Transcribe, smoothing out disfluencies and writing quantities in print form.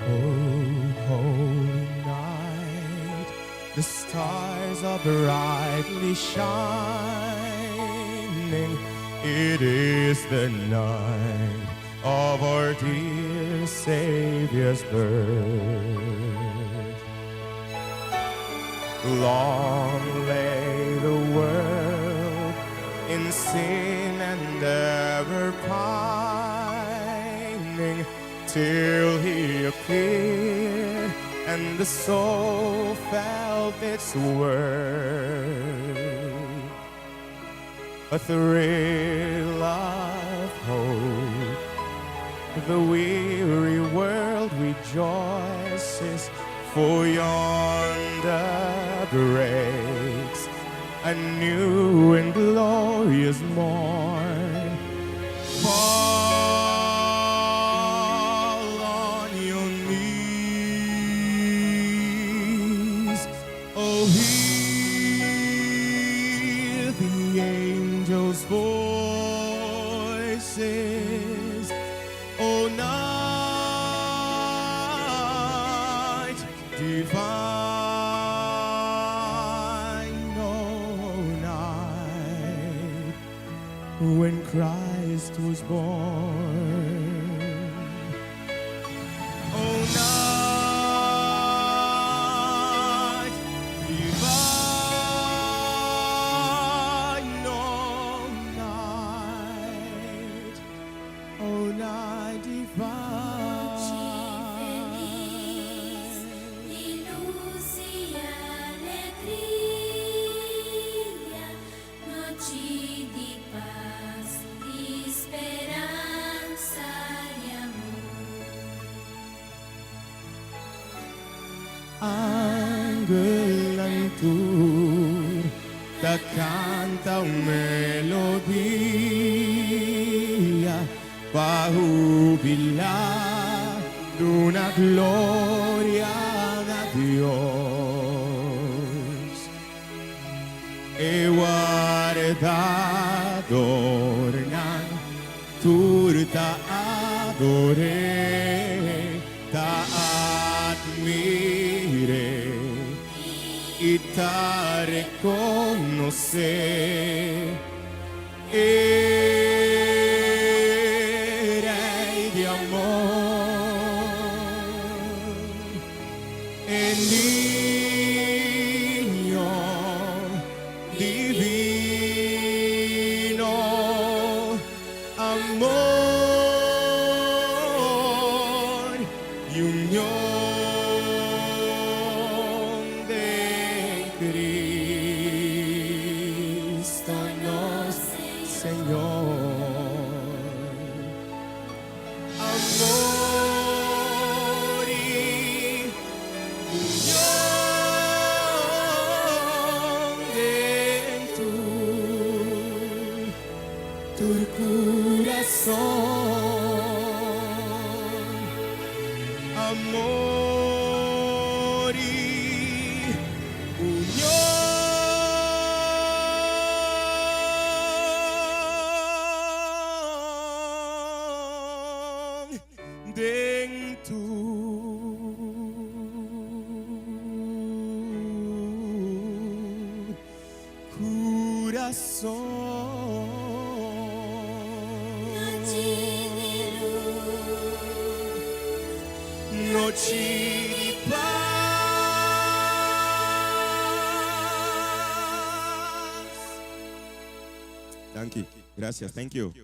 Oh, holy night, the stars are brightly shining. It is the night of our dear Savior's birth. Long lay the world in sin and ever pining, till he appeared and the soul felt its worth. A thrill of hope, the weary world rejoices, for yonder breaks a new and glorious morn. Fall on your knees, oh, hear the angels' voices, oh, night divine, oh, night when Christ was born. Oh, night divine, oh, night divine. De luz e alegria, noite de paz, de esperança e amor. Angel tur te canta una melodia pa' jubilar d'una gloria da Dios. E guarda adornan turta adore ta admire y ta reconoce. Rey de amor, el niño divino, amor y unión de Cristo nuestro Señor. Amor y unión de tu corazón. Amor y unión de tu corazón. Noche de paz. Thank you. Gracias. Thank you.